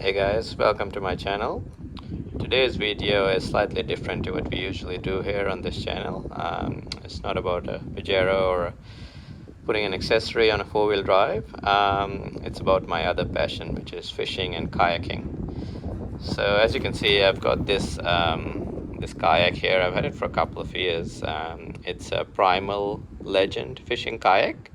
Hey guys, welcome to my channel. Today's video is slightly different to what we usually do here on this channel. It's not about a Pajero or putting an accessory on a four-wheel drive. It's about my other passion, which is fishing and kayaking. So as you can see, I've got this this kayak here. I've had it for a couple of years. It's a Pryml Legend fishing kayak,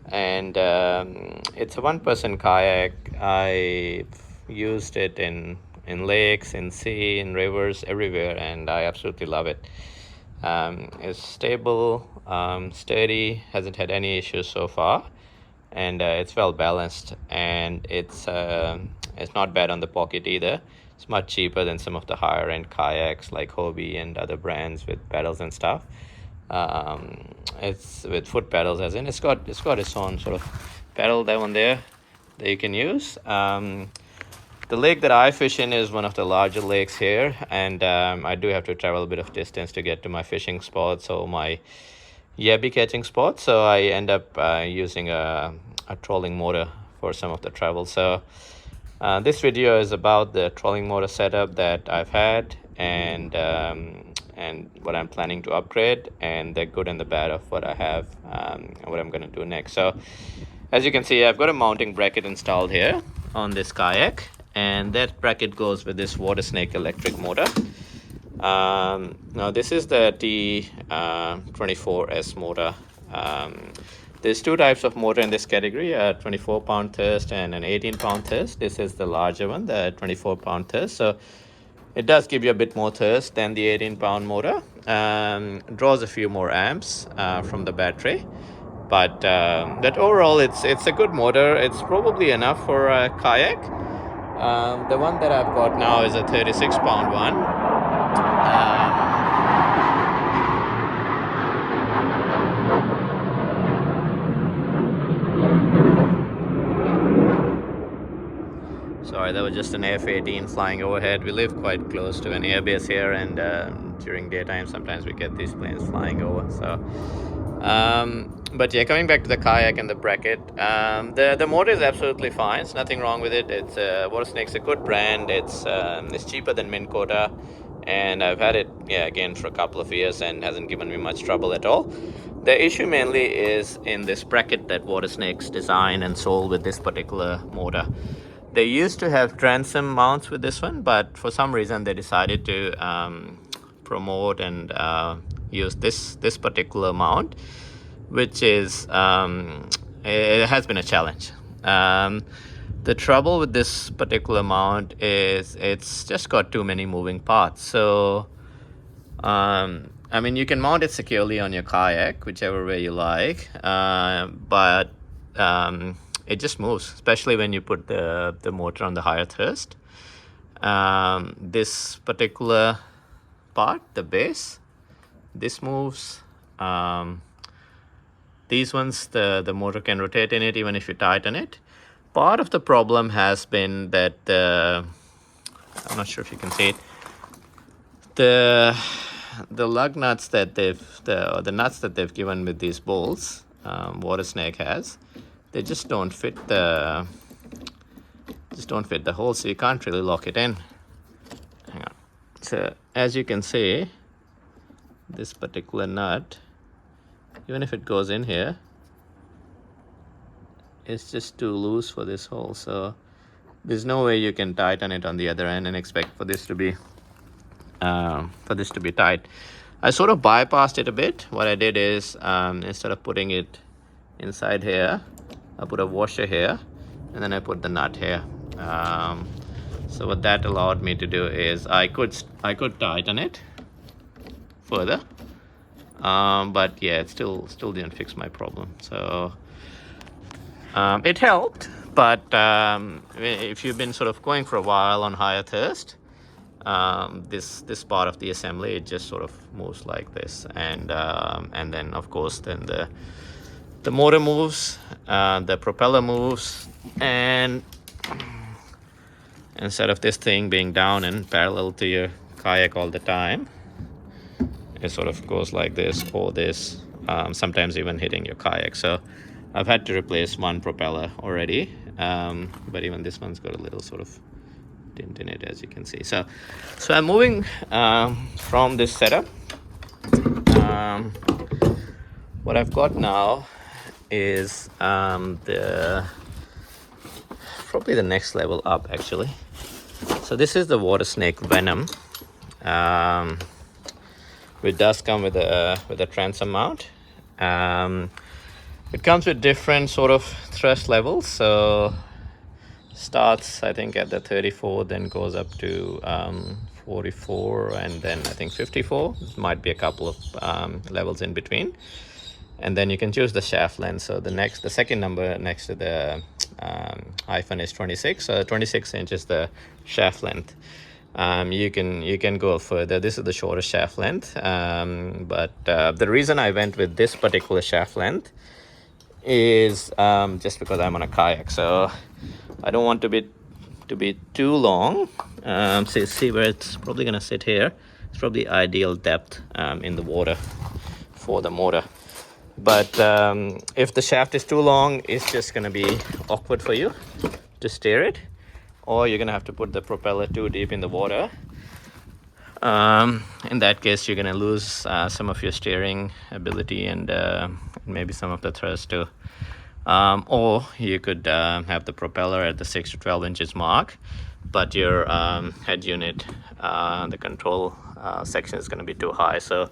and it's a one-person kayak. I've used it in lakes, in sea, in rivers, everywhere, and I absolutely love it. It's stable, sturdy, hasn't had any issues so far, and it's well balanced, and it's not bad on the pocket either. It's much cheaper than some of the higher end kayaks like Hobie and other brands with pedals and stuff. It's with foot pedals, as in it's got its own sort of pedal down there that you can use. The lake that I fish in is one of the larger lakes here, and I do have to travel a bit of distance to get to my fishing spots or my yabby catching spots, so I end up using a trolling motor for some of the travel. So this video is about the trolling motor setup that I've had, and what I'm planning to upgrade, and the good and the bad of what I have, and what I'm going to do next. So as you can see, I've got a mounting bracket installed here on this kayak, and that bracket goes with this Watersnake electric motor. Now this is the T24S motor. There's two types of motor in this category, a 24-pound thrust and an 18-pound thrust. This is the larger one, the 24-pound thrust. So it does give you a bit more thrust than the 18-pound motor. Draws a few more amps from the battery. But that overall, it's a good motor. It's probably enough for a kayak. The one that I've got now is a 36-pound one. Sorry, that was just an F-18 flying overhead. We live quite close to an airbase here, and during daytime sometimes we get these planes flying over. So but yeah, coming back to the kayak and the bracket, the motor is absolutely fine. There's nothing wrong with it. It's Watersnake's a good brand. It's cheaper than Minn Kota, and I've had it again for a couple of years and hasn't given me much trouble at all. The issue mainly is in this bracket that Watersnake's designed and sold with this particular motor. They used to have transom mounts with this one, but for some reason they decided to promote and use this particular mount, which is it has been a challenge. The trouble with this particular mount is it's just got too many moving parts. So I mean, you can mount it securely on your kayak whichever way you like, but it just moves, especially when you put the motor on the higher thrust. This particular part, the base, this moves. These ones, the motor can rotate in it even if you tighten it. Part of the problem has been that I'm not sure if you can see it, the lug nuts that the nuts that they've given with these bolts, Watersnake has, they just don't fit the hole, so you can't really lock it in. Hang on. So as you can see, this particular nut, even if it goes in here, it's just too loose for this hole. So there's no way you can tighten it on the other end and expect for this to be tight. I sort of bypassed it a bit. What I did is instead of putting it inside here, I put a washer here, and then I put the nut here. So what that allowed me to do is I could tighten it further, but yeah, it still didn't fix my problem. So it helped, but if you've been sort of going for a while on higher thrust, this part of the assembly, it just sort of moves like this, and then of course then the motor moves, the propeller moves, and instead of this thing being down and parallel to your kayak all the time, it sort of goes like this or this, sometimes even hitting your kayak. So I've had to replace one propeller already, but even this one's got a little sort of dent in it, as you can see. So I'm moving from this setup. What I've got now is probably the next level up, actually. So this is the Watersnake Venom, which does come with a transom mount. It comes with different sort of thrust levels. So starts, I think, at the 34, then goes up to 44, and then I think 54. Might be a couple of levels in between. And then you can choose the shaft length. So the second number next to the hyphen is 26. So 26 inches the shaft length. You can go further. This is the shortest shaft length. But the reason I went with this particular shaft length is just because I'm on a kayak. So I don't want to be too long. See where it's probably gonna sit here. It's probably ideal depth in the water for the motor. But if the shaft is too long, it's just gonna be awkward for you to steer it, or you're gonna have to put the propeller too deep in the water. In that case, you're gonna lose some of your steering ability and maybe some of the thrust too. Or you could have the propeller at the 6 to 12 inches mark, but your head unit, the control section is going to be too high. So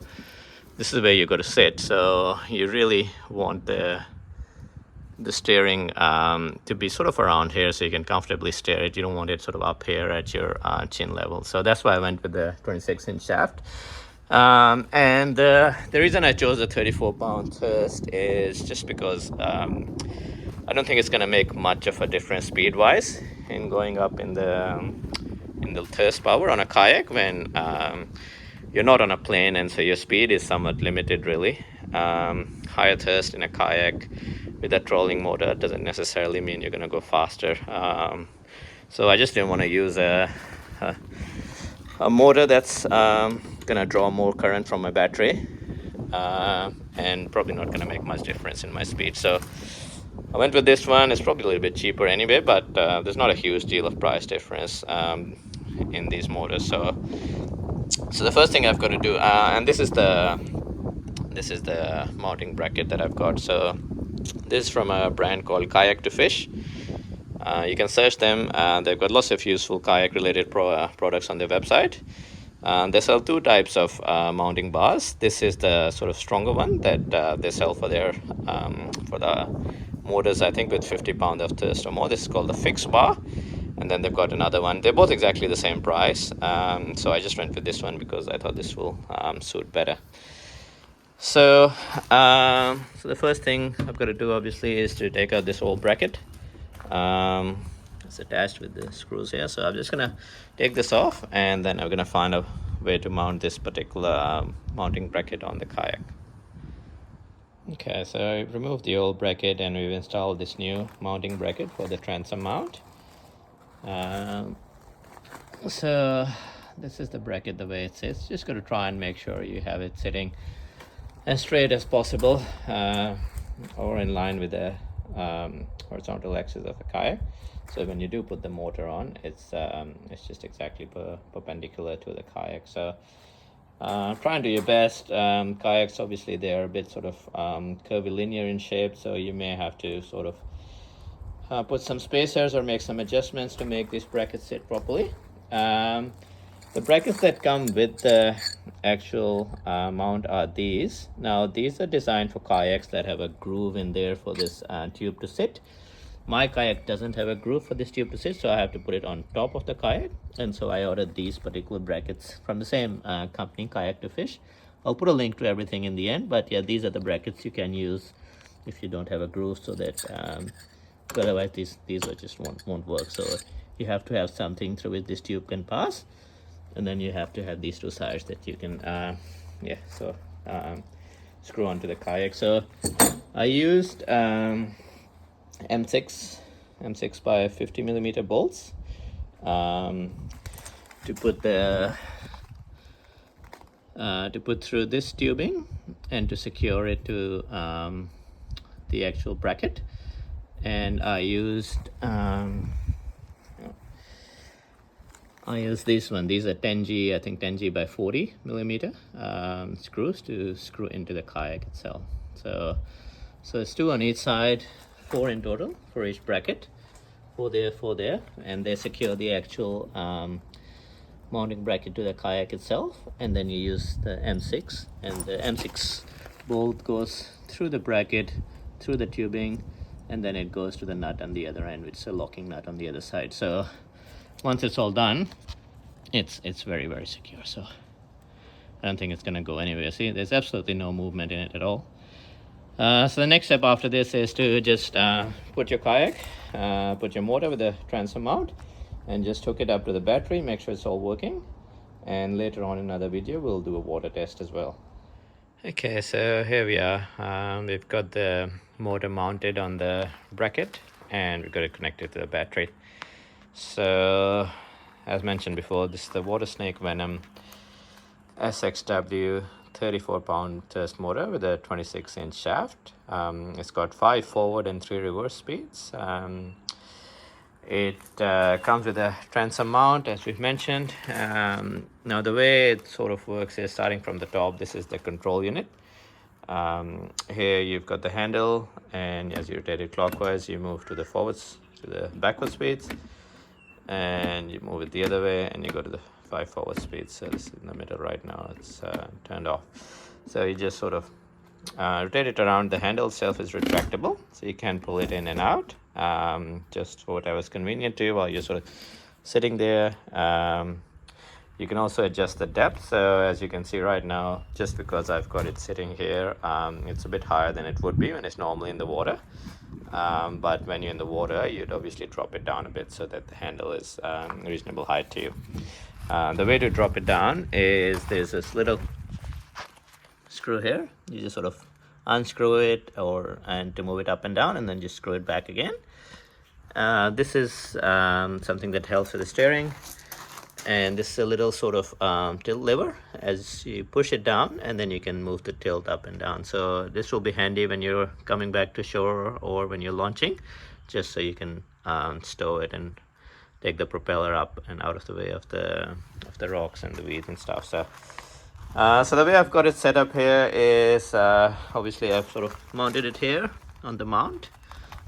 this is where you got to sit. So you really want the steering to be sort of around here, so you can comfortably steer it. You don't want it sort of up here at your chin level. So that's why I went with the 26-inch shaft. And the reason I chose the 34-pound thrust is just because I don't think it's going to make much of a difference speed-wise in going up in the thrust power on a kayak when you're not on a plane, and so your speed is somewhat limited, really. Higher thrust in a kayak with a trolling motor doesn't necessarily mean you're going to go faster. So I just didn't want to use a motor that's gonna draw more current from my battery, and probably not gonna make much difference in my speed. So I went with this one. It's probably a little bit cheaper anyway, but there's not a huge deal of price difference in these motors. So the first thing I've got to do, and this is the mounting bracket that I've got. So this is from a brand called Kayak to Fish. You can search them. They've got lots of useful kayak related products on their website. They sell two types of mounting bars. This is the sort of stronger one that they sell for their for the motors, I think, with 50 pounds of thrust or more. This is called the fixed bar. And then they've got another one. They're both exactly the same price. So I just went with this one because I thought this will suit better. So the first thing I've got to do, obviously, is to take out this old bracket. It's attached with the screws here, so I'm just gonna take this off, and then I'm gonna find a way to mount this particular mounting bracket on the kayak. Okay, so I removed the old bracket and we've installed this new mounting bracket for the transom mount. So this is the bracket the way it sits. Just got to try and make sure you have it sitting as straight as possible, or in line with the horizontal axis of a kayak. So when you do put the motor on, it's just exactly perpendicular to the kayak. So try and do your best. Kayaks, obviously, they're a bit sort of curvilinear in shape, so you may have to sort of put some spacers or make some adjustments to make this bracket sit properly. The brackets that come with the actual mount are these. Now, these are designed for kayaks that have a groove in there for this tube to sit. My kayak doesn't have a groove for this tube to sit, so I have to put it on top of the kayak. And so I ordered these particular brackets from the same company, Kayak to Fish. I'll put a link to everything in the end, but yeah, these are the brackets you can use if you don't have a groove, so that otherwise these are just won't work. So you have to have something through which this tube can pass, and then you have to have these two sides that you can screw onto the kayak. So I used M6 by 50 millimeter bolts to put through this tubing and to secure it to the actual bracket. and I used this one. These are 10G, I think 10G by 40 millimeter screws to screw into the kayak itself. So it's 2 on each side, 4 in total for each bracket, 4 there, and they secure the actual mounting bracket to the kayak itself. And then you use the M6, and the M6 bolt goes through the bracket, through the tubing, and then it goes to the nut on the other end, which is a locking nut on the other side. So once it's all done, it's very, very secure. So I don't think it's gonna go anywhere. See, there's absolutely no movement in it at all. So the next step after this is to just put your kayak, put your motor with the transom mount, and just hook it up to the battery, make sure it's all working. And later on in another video, we'll do a water test as well. Okay, so here we are. We've got the motor mounted on the bracket, and we've got it connected to the battery. So as mentioned before, this is the Watersnake Venom SXW 34-pound test motor with a 26-inch shaft. It's got 5 forward and 3 reverse speeds. It comes with a transom mount, as we've mentioned. Now the way it sort of works is, starting from the top, this is the control unit. Here you've got the handle, and as you rotate it clockwise, you move to the forwards, to the backward speeds, and you move it the other way, and you go to the 5 forward speeds. So this is in the middle right now, it's turned off. So you just sort of rotate it around. The handle itself is retractable, so you can pull it in and out, just for whatever's convenient to you while you're sort of sitting there. You can also adjust the depth. So as you can see right now, just because I've got it sitting here, it's a bit higher than it would be when it's normally in the water. But when you're in the water, you'd obviously drop it down a bit so that the handle is reasonable height to you. The way to drop it down is, there's this little screw here. You just sort of unscrew it, and to move it up and down, and then just screw it back again. This is something that helps with the steering, and this is a little sort of tilt lever. As you push it down, and then you can move the tilt up and down. So this will be handy when you're coming back to shore or when you're launching, just so you can stow it and take the propeller up and out of the way of the rocks and the weeds and stuff. So the way I've got it set up here is, obviously I've sort of mounted it here on the mount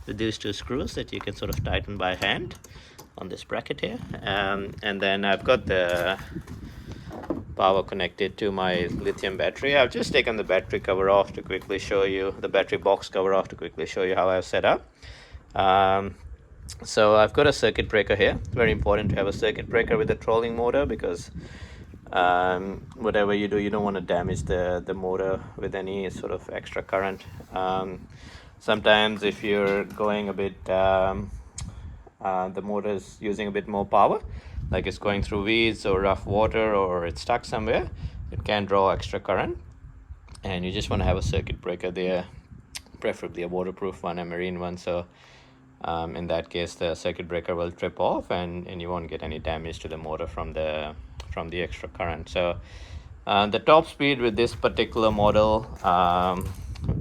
with these 2 screws that you can sort of tighten by hand on this bracket here. And then I've got the power connected to my lithium battery. I've just taken the battery cover off to quickly show you, the battery box cover off to quickly show you how I've set up. So I've got a circuit breaker here. It's very important to have a circuit breaker with a trolling motor, because whatever you do, you don't want to damage the motor with any sort of extra current. Sometimes if you're going a bit, the motor is using a bit more power, like it's going through weeds or rough water, or it's stuck somewhere, it can draw extra current, and you just want to have a circuit breaker there, preferably a waterproof one, a marine one. So in that case, the circuit breaker will trip off, and you won't get any damage to the motor from the extra current. So the top speed with this particular model,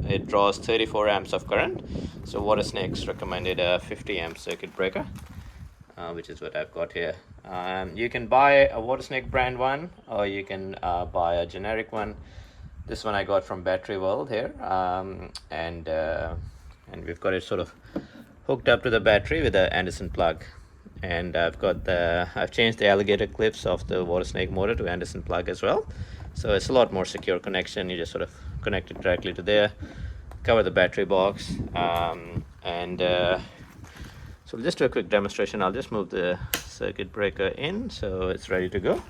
it draws 34 amps of current. So Watersnake's recommended a 50 amp circuit breaker, which is what I've got here. You can buy a Watersnake brand one, or you can buy a generic one. This one I got from Battery World here, and we've got it sort of hooked up to the battery with an Anderson plug. And I've changed the alligator clips of the Watersnake motor to Anderson plug as well. So it's a lot more secure connection. You just sort of connect it directly to there, cover the battery box, so we'll just do a quick demonstration. I'll just move the circuit breaker in so it's ready to go.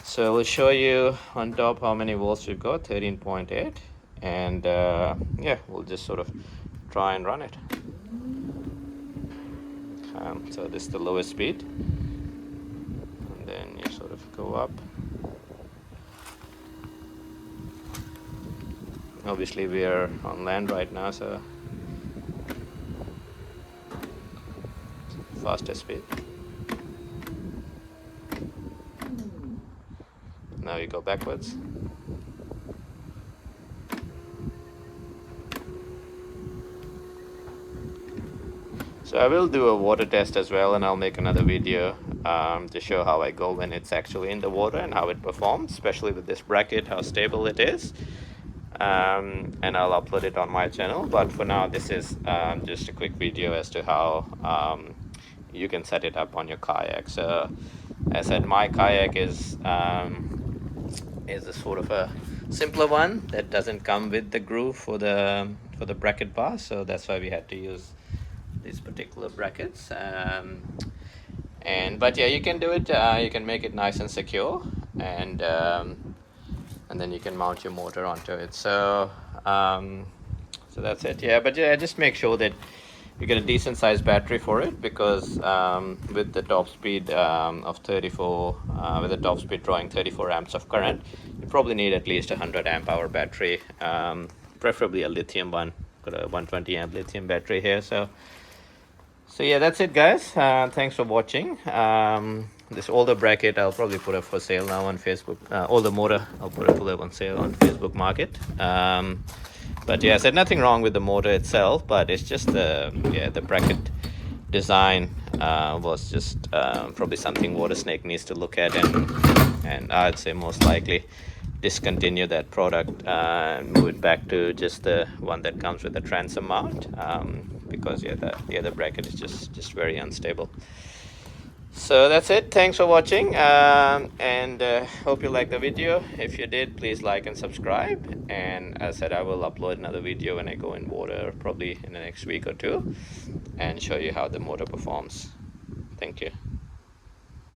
So we'll show you on top how many volts we've got, 13.8, and yeah, we'll just sort of try and run it. So this is the lowest speed, and then you sort of go up. Obviously we are on land right now, so faster speed. Now you go backwards. So I will do a water test as well, and I'll make another video to show how I go when it's actually in the water and how it performs, especially with this bracket, how stable it is. And I'll upload it on my channel, but for now this is just a quick video as to how you can set it up on your kayak. So as I said, my kayak is a sort of a simpler one that doesn't come with the groove for the bracket bar, so that's why we had to use these particular brackets. But yeah, you can do it, you can make it nice and secure, and then you can mount your motor onto it. So so that's it. Yeah, but yeah, just make sure that you get a decent sized battery for it, because with the top speed of 34, with the top speed drawing 34 amps of current, you probably need at least a 100 amp hour battery, preferably a lithium one. Got a 120 amp lithium battery here. So yeah, that's it, guys. Thanks for watching. This older bracket I'll probably put up for sale now on Facebook. Older motor I'll put up on sale on Facebook Market. But yeah, I said nothing wrong with the motor itself, but it's just the bracket design was just probably something Watersnake needs to look at, and I'd say most likely discontinue that product and move it back to just the one that comes with a transom mount, because yeah, the other bracket is just very unstable. So that's it. Thanks for watching, and hope you liked the video. If you did, please like and subscribe, and as I said, I will upload another video when I go in water, probably in the next week or two, and show you how the motor performs. Thank you.